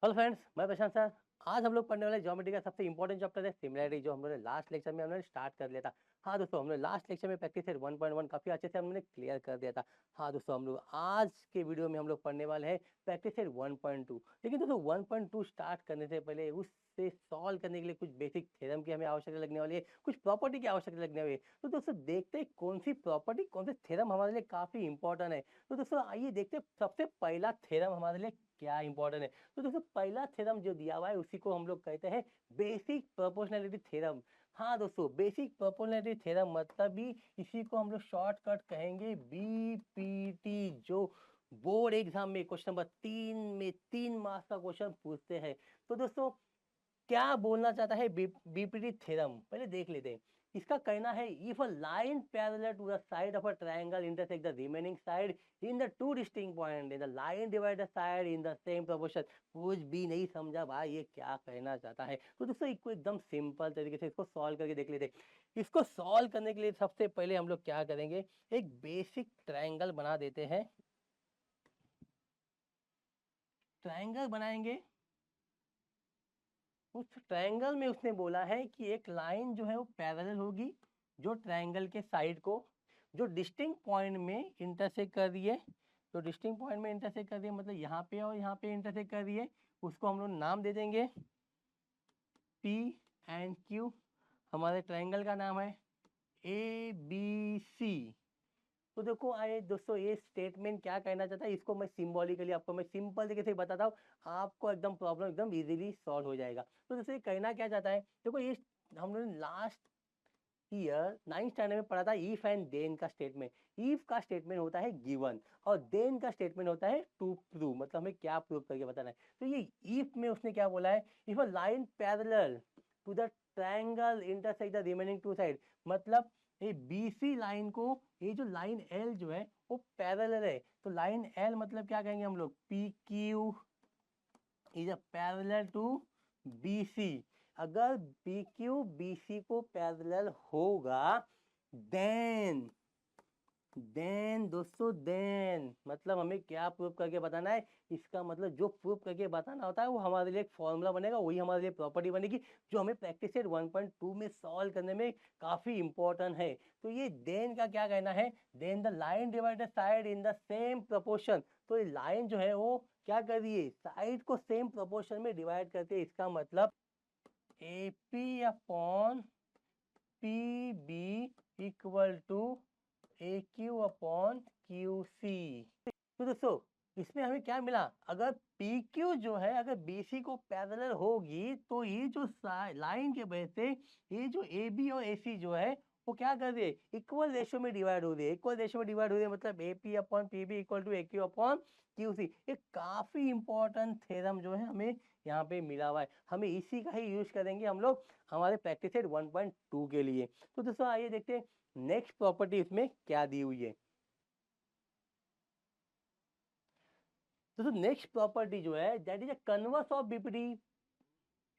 Hello friends, मैं प्रशांत sir. आज हम लोग पढ़ने वाले ज्योमेट्री का सबसे इंपॉर्टेंट चैप्टर है सिमिलैरिटी, जो हम लोगों ने लास्ट लेक्चर में हमने स्टार्ट कर लिया था। हाँ दोस्तों, हमने लास्ट लेक्चर में प्रैक्टिस सेट 1.1 काफी अच्छे से हमने क्लियर कर दिया था। हाँ दोस्तों, हम लोग आज के वीडियो में हम लोग पढ़ने वाले हैं प्रैक्टिस सेट 1.2। लेकिन दोस्तों 1.2 स्टार्ट करने से पहले उससे सॉल्व करने के लिए कुछ बेसिक थ्योरम की हमें आवश्यकता लगने वाली है, कुछ प्रॉपर्टी की आवश्यकता लगने वाली है। तो दोस्तों देखते हैं कौन सी प्रॉपर्टी, कौन से थ्योरम हमारे लिए काफी इंपॉर्टेंट है। तो दोस्तों आइए देखते हैं सबसे पहला थ्योरम हमारे लिए क्या इंपॉर्टेंट है। तो दोस्तों पहला थ्योरम जो दिया हुआ है उसी को हम लोग कहते हैं बेसिक प्रोपोर्शनैलिटी थ्योरम। हाँ दोस्तों, बेसिक प्रोपोर्शनैलिटी थ्योरम मतलब भी इसी को हम लोग शॉर्टकट कहेंगे बीपीटी, जो बोर्ड एग्जाम में क्वेश्चन नंबर 3 में 3 मार्क्स का क्वेश्चन पूछते हैं। तो दोस्तों क्या बोलना चाहता है बीपीटी थ्योरम, पहले देख लेते हैं। इसका कहना है if a line parallel to the side of a triangle intersect the remaining side in the two distinct point the line divide the side in the same proportion. कुछ भी नहीं समझा भाई, ये क्या कहना चाहता है। तो दोस्तों इसको एकदम सिंपल तरीके से इसको सॉल्व करके देख लेते हैं। इसको सॉल्व करने के लिए सबसे पहले हम लोग क्या करेंगे, एक बेसिक ट्रायंगल बना देते हैं। ट्रायंगल बनाएंगे, उस ट्रायंगल में उसने बोला है कि एक लाइन जो है वो पैरेलल होगी, जो ट्रायंगल के साइड को जो डिस्टिंक्ट पॉइंट में इंटरसेक्ट कर रही है। तो डिस्टिंक्ट पॉइंट में इंटरसेक्ट कर रही है मतलब यहाँ पे और यहाँ पे इंटरसेक्ट कर रही है। उसको हम लोग नाम दे देंगे पी एंड क्यू। हमारे ट्रायंगल का नाम है ए बी सी। तो देखो आए दोस्तों, ये स्टेटमेंट क्या कहना चाहता है, इसको मैं सिंबॉलिकली आपको मैं सिंपल तरीके से बताता हूँ, आपको एकदम प्रॉब्लम एकदम इजीली सॉल्व हो जाएगा। तो जैसे ये कहना क्या चाहता है, देखो ये हम लोगों ने लास्ट ईयर 9th स्टैंडर्ड में पढ़ा था इफ एंड देन का स्टेटमेंट। इफ का स्टेटमेंट होता है गिवन और देन का स्टेटमेंट होता है टू प्रूव, मतलब हमें क्या प्रूव करके बताना है। तो ये इफ में उसने क्या बोला है, if a line parallel to the triangle intersect the remaining two side, मतलब ये बीसी लाइन को, ये जो लाइन एल जो है वो पैरेलल है। तो लाइन एल मतलब क्या कहेंगे हम लोग, P Q is a parallel to BC. अगर बी क्यू बी सी को पैरेलल होगा देन दोस्तों देन मतलब हमें क्या प्रूव करके बताना है। इसका मतलब जो प्रूव करके बताना होता है वो हमारे लिए एक फॉर्मूला बनेगा, वही हमारे लिए प्रॉपर्टी बनेगी, जो हमें प्रैक्टिस सेट 1.2 में सॉल्व करने में काफी इंपॉर्टेंट है। तो ये देन का क्या कहना है, then the line divide the side in the same proportion. तो ये लाइन जो है वो क्या कर रही है, साइड को सेम प्रोपोर्शन में डिवाइड करती है। इसका मतलब A P upon P B equal to A Q upon Q C. तो दोस्तों इसमें हमें क्या मिला, अगर पी क्यू जो है अगर बी सी को पैरेलल होगी तो ये जो लाइन के वजह से ये जो ए बी और ए सी जो है वो क्या कर रही है, इक्वल रेशियो में डिवाइड हो रही है। इक्वल रेशियो में डिवाइड हो रही है मतलब A P upon P B equal to A Q upon Q C. एक काफी इंपॉर्टेंट थ्योरम जो है हमें यहाँ पे मिला हुआ है, हमें इसी का ही यूज करेंगे हम लोग हमारे प्रैक्टिस सेट 1.2 के लिए। तो दोस्तों आइए देखते हैं नेक्स्ट प्रॉपर्टी इसमें क्या दी हुई है। दोस्तों नेक्स्ट प्रॉपर्टी जो है that is a converse of BPT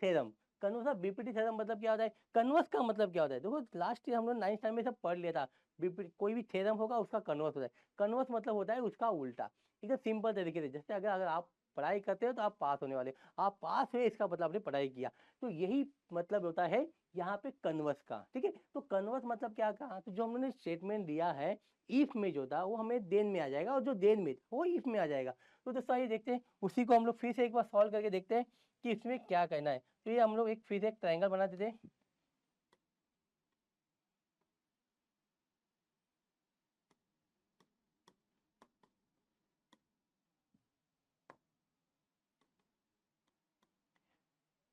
theorem. Converse of BPT theorem मतलब क्या होता है, कन्वर्स का मतलब क्या होता है, देखो लास्ट ईयर हम लोग 9th टाइम में सब पढ़ लिया था। बीपीटी कोई भी थ्योरम होगा उसका कन्वर्स होता है। कन्वर्स मतलब होता है उसका उल्टा। एकदम सिंपल तरीके से, जैसे अगर अगर आप पढ़ाई करते हो तो आप पास होने वाले, आप पास हुए इसका मतलब आपने पढ़ाई किया। तो यही मतलब होता है यहाँ पे कन्वर्स का। ठीक है, तो कन्वर्स मतलब क्या कहा, तो जो हमने स्टेटमेंट दिया है इफ में जो था वो हमें देन में आ जाएगा, और जो देन में वो इफ में आ जाएगा। तो दोस्तों ये देखते हैं, उसी को हम लोग फिर से एक बार सॉल्व करके देखते हैं कि इसमें क्या करना है। तो ये हम लोग एक फिर एक ट्रायंगल बना देते हैं।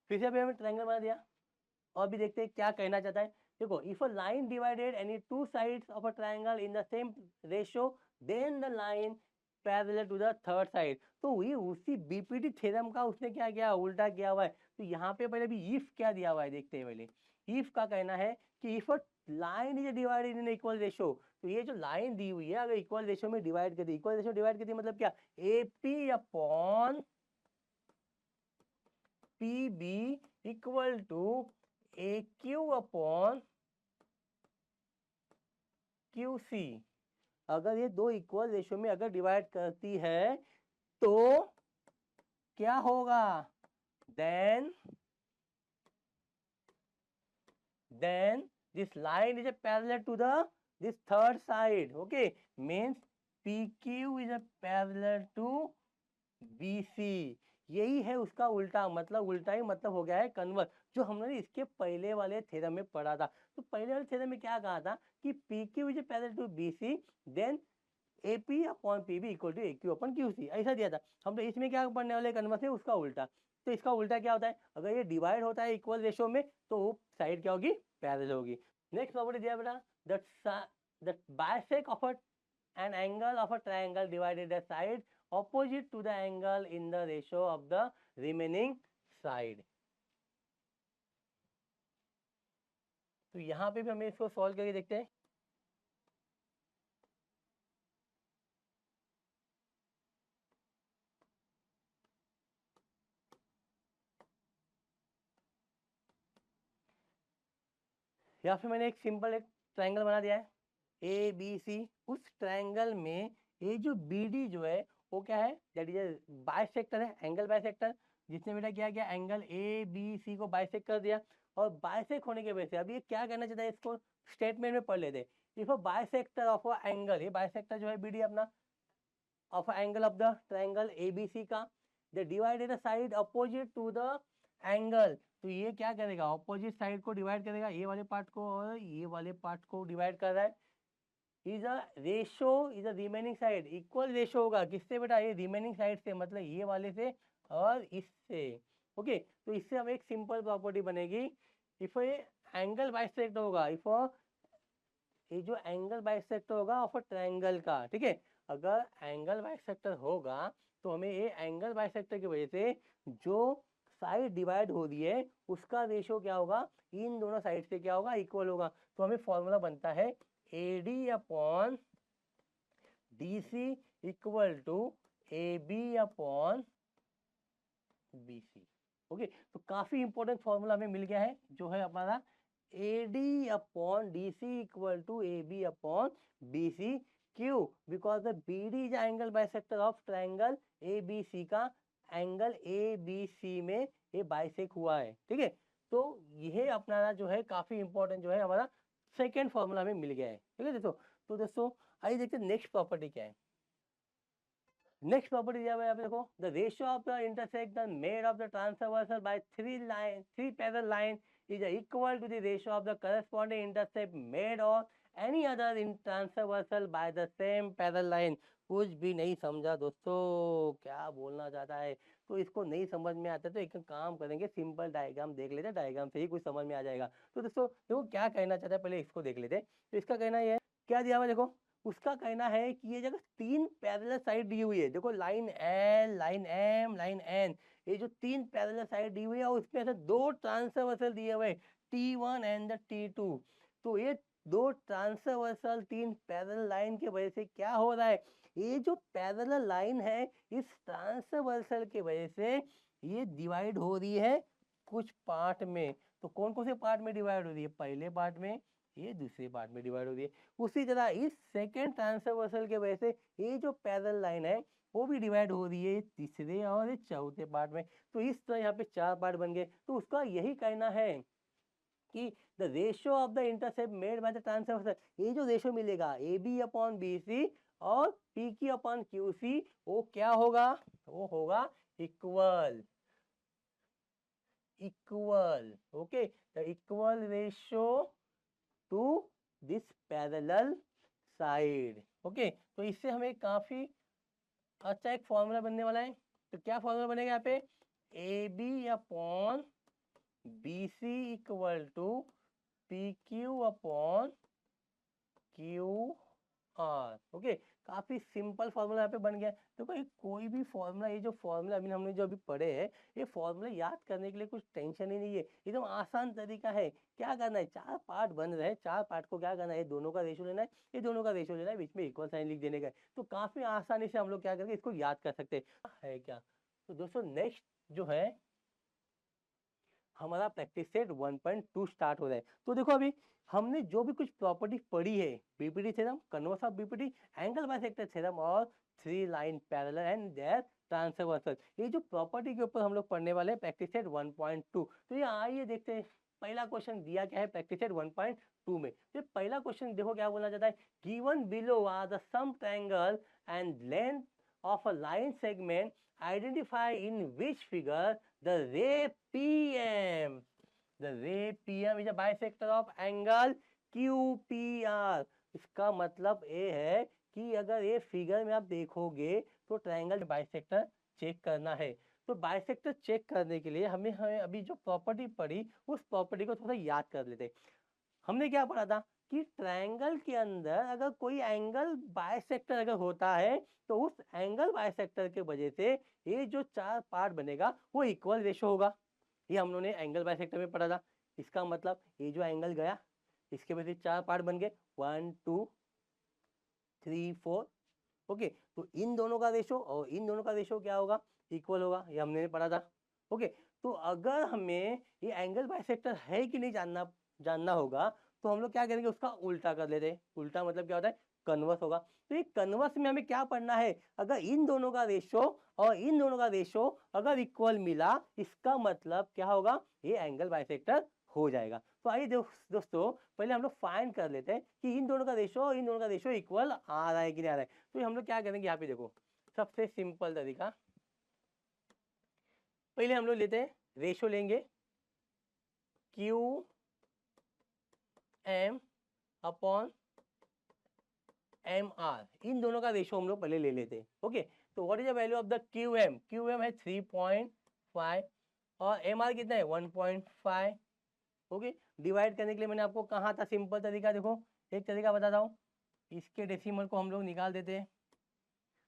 फिर से अभी हमें ट्रायंगल बना दिया, और भी देखते हैं क्या कहना चाहता है। देखो if a line divided any two sides of a triangle in the same ratio then the line parallel to the third side. तो ये उसी बीपीटी थ्योरम का उसने क्या किया, उल्टा किया हुआ है। तो यहाँ पे पहले भी इफ क्या दिया हुआ है देखते हैं पहले। इफ का कहना है कि if a line is divided in equal ratio, तो ये जो लाइन दी हुई है अगर इक्वल रेशियो में डिवाइड कर दी, इक्वल रेशियो डिवाइड कर दी मतलब क्या, A P upon P B equal to A Q upon Q C. अगर ये दो इक्वल रेशियो में अगर डिवाइड करती है तो क्या होगा, then this line is a parallel to the this third side. Okay, means PQ is a parallel to BC. यही है उसका उल्टा, मतलब उल्टा ही मतलब हो गया है कन्वर्स, जो हमने इसके पहले वाले थ्योरम में पढ़ा था। तो पहले वाले थ्योरम में क्या कहा था कि PQ is parallel to BC, then AP upon PB equal to AQ upon QC, ऐसा दिया था। हम तो इसमें क्या पढ़ने वाले कन्वर्स है उसका उल्टा। तो इसका उल्टा क्या होता है, अगर ये डिवाइड होता है इक्वल रेशियो में तो साइड क्या होगी, पैरेलल होगी। नेक्स्ट प्रॉपर्टी दिया बेटा, that bisect of an angle of a triangle divided the side opposite to the angle in the ratio of the remaining side। तो यहाँ पे भी हमें इसको सॉल्व करके देखते हैं। या फिर मैंने एक सिंपल एक ट्रायंगल बना दिया है ABC। उस ट्रायंगल में ये जो BD जो है वो क्या है, दैट इज बाइसेक्टर है, एंगल बाइसेक्टर, जिसने बेटा क्या किया, एंगल ABC को बाइसेक्ट कर दिया। और बाइसेक्ट होने के वजह से अब ये क्या करना चाहता है, इसको स्टेटमेंट में पढ़ लेते। If a bisector of a angle, ये बाइसेक्टर जो है BD अपना, of angle of the triangle ABC का, the divided the side opposite to the angle. तो ये क्या करेगा, अपोजिट साइड को डिवाइड करेगा, ये वाले पार्ट को और ये वाले पार्ट को डिवाइड कर रहा है। Is a ratio, is a remaining side, equal ratio होगा किससे बेटा, ये रिमेनिंग साइड से, मतलब ये वाले से और इससे। ओके, तो इससे हम एक सिंपल प्रॉपर्टी बनेगी, इफ ये एंगल बाइसेक्ट होगा, इफ ये जो एंगल बाइसेक्टर होगा ऑफ अ ट्रायंगल का, ठीक है, अगर एंगल बाइसेक्टर होगा तो हमें ये एंगल बाइसेक्टर की वजह से जो साइड डिवाइड हो रही है उसका रेशियो क्या होगा, इन दोनों साइड से क्या होगा, इक्वल होगा। तो हमें फॉर्मूला बनता है AD upon DC equal to AB upon BC। Okay, तो काफी इंपॉर्टेंट फॉर्मूला हमें मिल गया है, जो है हमारा AD upon DC equal to AB upon BC। क्यों, because the BD is angle bisector of triangle ABC का एंगल ABC में ये बाइसेक हुआ है, ठीक है। तो यह अपना जो है काफी इंपॉर्टेंट जो है हमारा सेकेंड फॉर्मूला हमें मिल गया है, ठीक है दोस्तों। तो दोस्तों आइए देखते हैं नेक्स्ट प्रॉपर्टी क्या है। नेक्स्ट प्रॉपर्टी दिया हुआ है, यहाँ पे देखो, the ratio of the intersection made of the transversal by three parallel line is equal to the ratio of the corresponding intercept made or any other in transversal by the same parallel line। कुछ भी नहीं समझा दोस्तों, क्या बोलना चाहता है। तो इसको नहीं समझ में आता तो एक काम करेंगे, सिंपल डायग्राम देख लेते हैं, डायग्राम से ही कुछ समझ में आ जाएगा। तो दोस्तों देखो क्या कहना चाहता है, पहले इसको देख लेते हैं। तो इसका कहना यह है, क्या दिया हुआ देखो, उसका कहना है कि ये जगह तीन पैरेलल साइड दी हुई है, देखो line L, line M, line N, ये जो तीन पैरेलल साइड दी हुई है और उसमें से दो ट्रांसवर्सल दिए हुए T1 एंड द T2। तो ये दो ट्रांसवर्सल तीन पैरेलल लाइन की वजह से क्या हो रहा है, ये जो पैरेलल लाइन है इस ट्रांसवर्सल की वजह से ये डिवाइड हो रही है कुछ पार्ट में। तो कौन कौन से पार्ट में डिवाइड हो रही है, पहले पार्ट में, ये दूसरे पार्ट में डिवाइड हो रही है। उसी तरह इस सेकेंड ट्रांसवर्सल के वजह से ये जो पैरेलल लाइन है वो भी डिवाइड हो रही है तीसरे और चौथे पार्ट में। तो इस तरह यहाँ पे चार पार्ट बन गए। तो उसका यही कहना है कि the ratio of the intercept made by the transversal, ये जो रेशियो मिलेगा AB अपॉन BC और PQ अपॉन QC, वो क्या होगा, वो होगा equal, equal. Okay, the equal ratio two this parallel side. Okay, तो इससे हमें काफी अच्छा एक फॉर्मूला बनने वाला है। तो क्या फॉर्मूला बनेगा यहाँ पे, AB upon BC equal to PQ upon QR। Okay, काफी सिंपल फॉर्मूला यहाँ पे बन गया। देखो ये कोई भी फॉर्मूला, ये जो फॉर्मूला अभी हमने जो अभी पढ़े हैं, ये फॉर्मूला याद करने के लिए कुछ टेंशन ही नहीं है, एकदम आसान तरीका है। क्या करना है, चार पार्ट बन रहे हैं, चार पार्ट को क्या करना है, दोनों का रेशियो लेना है, ये दोनों का रेशियो लेना है, बीच में इक्वल साइन लिख देने का है। तो काफी आसानी से हम लोग क्या करके इसको याद कर सकते हैं क्या। तो दोस्तों नेक्स्ट जो है हमारा प्रैक्टिस सेट 1.2 स्टार्ट हो रहा है। तो देखो अभी हमने जो भी कुछ प्रॉपर्टी पढ़ी है, BPT theorem, converse of BPT, angle bisector theorem और three line parallel and their transversal. ये जो प्रॉपर्टी के ऊपर हम लोग पढ़ने वाले हैं प्रैक्टिस सेट 1.2। तो ये आइए देखते हैं पहला क्वेश्चन दिया क्या है प्रैक्टिस सेट 1.2 में। तो पहला क्वेश्चन देखो क्या बोलना चाहता है, given below are the sum triangle and length of a line segment identify in which figure the ray PM, the ray PM is a bisector of angle QPR। इसका मतलब ये है कि अगर ये फिगर में आप देखोगे तो ट्रायंगल बाइसेक्टर चेक करना है। तो बाइसेक्टर चेक करने के लिए हमें अभी जो प्रॉपर्टी पढ़ी उस प्रॉपर्टी को थोड़ा याद कर लेते। हमने क्या पढ़ा था कि ट्रायंगल के अंदर अगर कोई एंगल बाइसेक्टर अगर होता है तो उस एंगल बाइसेक्टर के वजह से ये जो चार पार्ट बनेगा वो इक्वल रेशो होगा। ये हम लोगों ने एंगल बाइसेक्टर में पढ़ा था। इसका मतलब ये जो एंगल गया इसके वजह से चार पार्ट बन गए 1 2 3 4। ओके, तो इन दोनों का रेशो और इन दोनों का रेशो क्या होगा, इक्वल होगा। ये हमने पढ़ा था। ओके, तो अगर हमें ये एंगल बाइसेक्टर है कि नहीं जानना होगा तो हम लोग क्या करेंगे, उसका उल्टा कर लेते हैं। उल्टा मतलब क्या होता है, कन्वर्स होगा। तो ये कन्वर्स में हमें क्या पढ़ना है, अगर इन दोनों का रेशो और इन दोनों का रेशो अगर इक्वल मिला इसका मतलब क्या होगा, ये एंगल बाइसेक्टर हो जाएगा। तो आइए दोस्तों पहले हम लोग फाइंड कर लेते हैं कि इन दोनों का रेशो और इन दोनों का रेशो इक्वल आ रहा है कि नहीं आ रहा है। तो हम लोग क्या करेंगे, यहाँ पे देखो सबसे सिंपल तरीका, पहले हम लोग लेते हैं रेशो लेंगे Q M upon M R, इन दोनों का रेशो हम लोग पहले ले लेते हैं। ओके, तो what is the value of the Q M, Q M है 3.5 और एम आर कितना है 1.5। ओके, डिवाइड करने के लिए मैंने आपको कहा था सिंपल तरीका, देखो एक तरीका बताता हूँ, इसके डेसिमल को हम लोग निकाल देते हैं।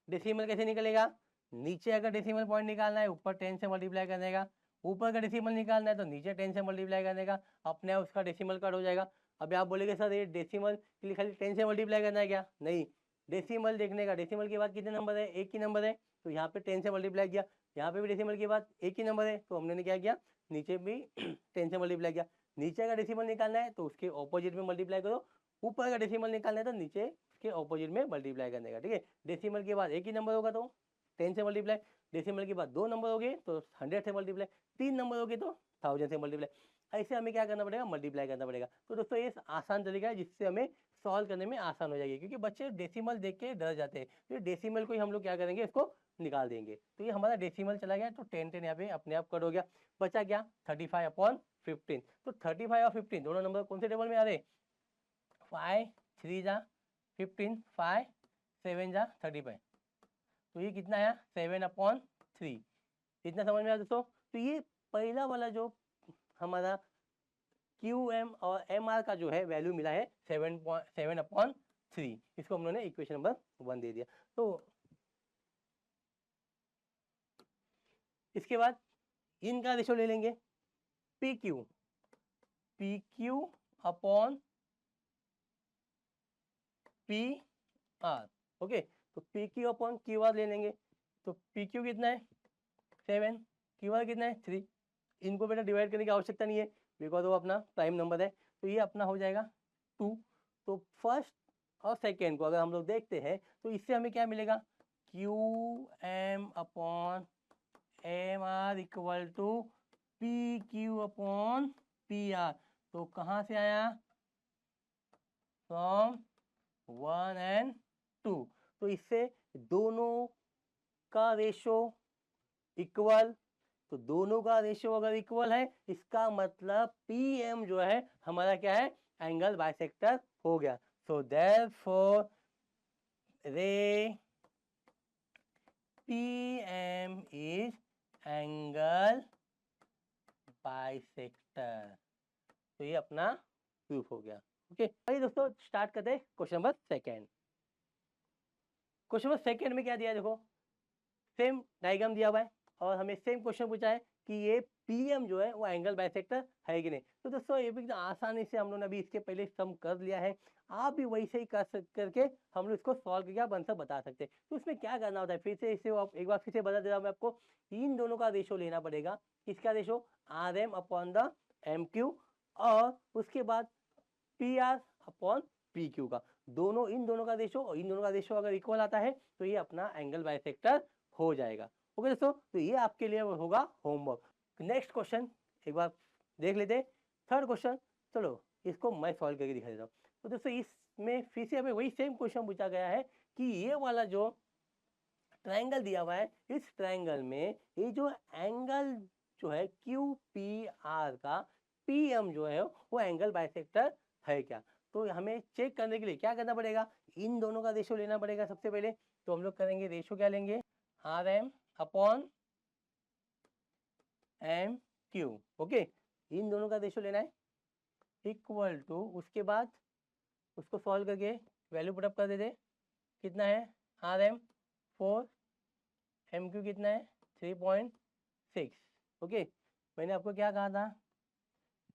डेसिमल कैसे निकलेगा, नीचे अगर डेसिमल पॉइंट निकालना है ऊपर 10 से मल्टीप्लाई करने का, ऊपर का डेसिमल निकालना है तो नीचे 10 से मल्टीप्लाई करने का, अपने आप उसका डेसिमल कट हो जाएगा। अभी आप बोलेंगे सर ये डेसिमल के लिए खाली 10 से मल्टीप्लाई करना है क्या, नहीं, डेसिमल देखने का, डेसिमल के बाद कितने नंबर है, एक ही नंबर है, तो यहाँ पे 10 से मल्टीप्लाई किया, यहाँ पे भी डेसिमल के बाद एक ही नंबर है, तो हमने क्या किया, नीचे भी 10 से मल्टीप्लाई किया। नीचे का डेसिमल निकालना है तो उसके ऑपोजिट में मल्टीप्लाई करो, ऊपर का डेसिमल निकालना है तो नीचे के ऑपोजिट में मल्टीप्लाई करने का। ठीक है, डेसिमल के बाद एक ही नंबर होगा तो 10 से मल्टीप्लाई, डेसिमल के बाद दो नंबर हो गए तो 100 से मल्टीप्लाई, तीन नंबर हो गए तो 1000 से मल्टीप्लाई। ऐसे हमें क्या करना पड़ेगा, मल्टीप्लाई करना पड़ेगा। तो दोस्तों ये आसान तरीका है जिससे हमें सॉल्व करने में आसान हो जाएगी, क्योंकि बच्चे डेसिमल देख के डर जाते हैं। तो डेसिमल को ही हम लोग क्या करेंगे, इसको निकाल देंगे। तो ये हमारा डेसिमल चला गया, तो 10 यहाँ पे अपने आप कट हो गया, बचा क्या 35/15। तो 35 और 15 दोनों नंबर कौन से टेबल में आ रहे, 5 3 जा 15, 5 7 जा 35, तो ये कितना आया 7/3। इतना समझ में आया दोस्तों। तो ये पहला वाला जो हमारा क्यू एम और एम आर का जो है वैल्यू मिला है 7/3, इसको हम लोगों ने इक्वेशन नंबर 1 दे दिया। तो इसके बाद इनका रेशो ले लेंगे P Q upon P R. Okay, तो P Q upon Q R ले लेंगे, तो पी क्यू कितना है 7, क्यू आर कितना है 3। इनको बेटा डिवाइड करने की आवश्यकता नहीं है बिकॉज वो अपना प्राइम नंबर है, तो ये अपना हो जाएगा 2। तो फर्स्ट और सेकेंड को अगर हम लोग देखते हैं तो इससे हमें क्या मिलेगा, Q M upon M R equal to P Q upon P R. तो कहाँ से आया, फ्रॉम 1 and 2। तो इससे दोनों का रेशो इक्वल, तो दोनों का रेशियो अगर इक्वल है इसका मतलब पी एम जो है हमारा क्या है, एंगल बाइसेक्टर हो गया। So therefore ray P M is angle bisector. तो ये अपना प्रूफ हो गया। ओके, आइए दोस्तों स्टार्ट करते हैं question number second. Question number second में क्या दिया है, देखो सेम डायग्राम दिया हुआ है और हमें सेम क्वेश्चन पूछा है कि ये पीएम जो है वो एंगल बाइसेक्टर है कि नहीं। तो दोस्तों ये भी आसानी से हम लोगों ने अभी इसके पहले सम कर लिया है, आप भी वैसे ही करके हम लोग इसको सॉल्व करके आप आंसर बता सकते हैं। तो इसमें क्या करना होता है, फिर से इसे एक बार फिर से बता दे रहा हूँ मैं आपको, इन दोनों का रेशो लेना पड़ेगा। किसका ratio, R M upon the M Q, और उसके बाद P R upon P Q का। दोनों इन दोनों का रेशो और इन दोनों का रेशो अगर इक्वल आता है तो ये अपना एंगल बाइसेक्टर हो जाएगा। ओके दोस्तों, तो ये आपके लिए होगा होमवर्क। नेक्स्ट क्वेश्चन एक बार देख लेते हैं, थर्ड क्वेश्चन। चलो इसको मैं सॉल्व करके दिखा देता हूँ। तो दोस्तों इसमें फिर से हमें वही सेम क्वेश्चन पूछा गया है कि ये वाला जो ट्रायंगल दिया हुआ है, इस ट्रायंगल में ये जो एंगल जो है क्यू पी आर का पी एम जो है वो एंगल बाइसेक्टर है क्या। तो हमें चेक करने के लिए क्या करना पड़ेगा, इन दोनों का रेशो लेना पड़ेगा सबसे पहले। तो हम लोग करेंगे रेशो क्या लेंगे, R M upon M Q. Okay, इन दोनों का रेशो लेना है इक्वल टू, उसके बाद उसको सॉल्व करके वैल्यू पुटअप कर देते, कितना है आर एम 4, एम क्यू कितना है 3.6। ओके, मैंने आपको क्या कहा था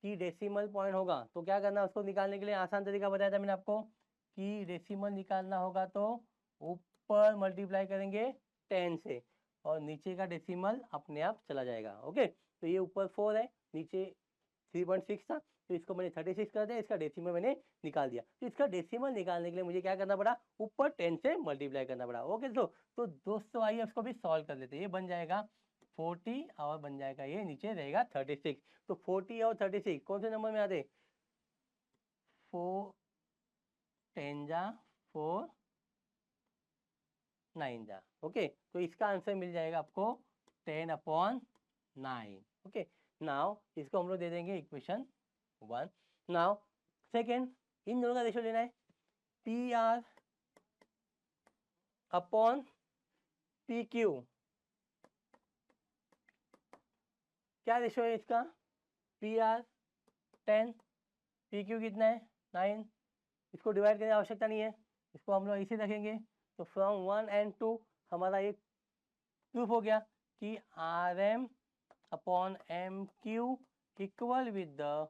कि डेसिमल पॉइंट होगा तो क्या करना है, उसको निकालने के लिए आसान तरीका बताया था मैंने आपको कि डेसिमल निकालना होगा तो ऊपर मल्टीप्लाई करेंगे 10 से और नीचे का डेसिमल अपने आप चला जाएगा। ओके, तो ये ऊपर 4 है, नीचे 3.6 था, तो इसको मैंने 36 कर दिया, इसका डेसिमल मैंने निकाल दिया। तो इसका डेसिमल निकालने के लिए मुझे क्या करना पड़ा, ऊपर 10 से मल्टीप्लाई करना पड़ा। ओके तो दोस्तों आइए इसको भी सॉल्व कर लेते हैं। ये बन जाएगा 40 और बन जाएगा ये नीचे रहेगा 36। तो 40 और 36 कौन से नंबर में आते, 4 10 जा 4 9 जा। ओके, तो इसका आंसर मिल जाएगा आपको 10/9। ओके, नाउ इसको हम लोग दे देंगे इक्वेशन 1। नाउ सेकेंड, इन दोनों का रेशो लेना है P R upon P Q. क्या रेशो है इसका, पी आर 10, पी क्यू कितना है 9। इसको डिवाइड करने की आवश्यकता नहीं है, इसको हम लोग इसे रखेंगे। तो फ्रॉम 1 and 2 हमारा ये प्रूफ हो गया कि R M upon M Q equal with the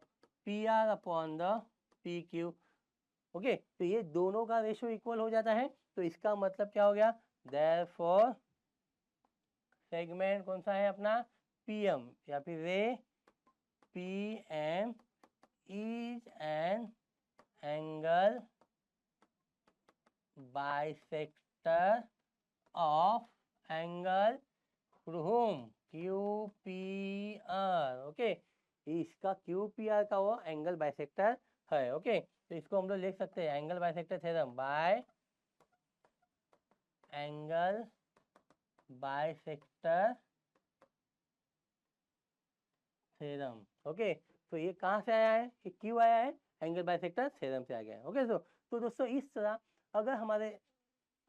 P R upon the P Q. Okay, तो ये दोनों का रेशो इक्वल हो जाता है, तो इसका मतलब क्या हो गया, देयरफॉर सेगमेंट कौन सा है अपना पीएम या फिर रे PM is an angle bisector of angle from Q P R. Okay, इसका क्यू पी आर का वो एंगल बाइसेक्टर है। ओके, तो इसको हम लोग लिख सकते हैं angle bisector theorem by angle bisector theorem. Okay, तो ये कहाँ से आया है, ये क्यों आया है, एंगल बाइसेक्टर थ्योरम से आ गया है। ओके, तो दोस्तों इस तरह अगर हमारे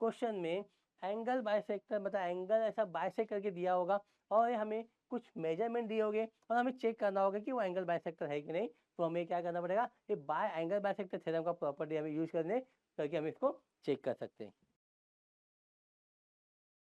क्वेश्चन में एंगल बाइसेक्टर मतलब एंगल ऐसा बाइसेक्ट करके दिया होगा और हमें कुछ मेजरमेंट दिए होंगे और हमें चेक करना होगा कि वो एंगल बाइसेक्टर है कि नहीं, तो हमें क्या करना पड़ेगा, ये बाय एंगल बाइसेक्टर थ्योरम का प्रॉपर्टी हमें यूज करके हम इसको चेक कर सकते हैं।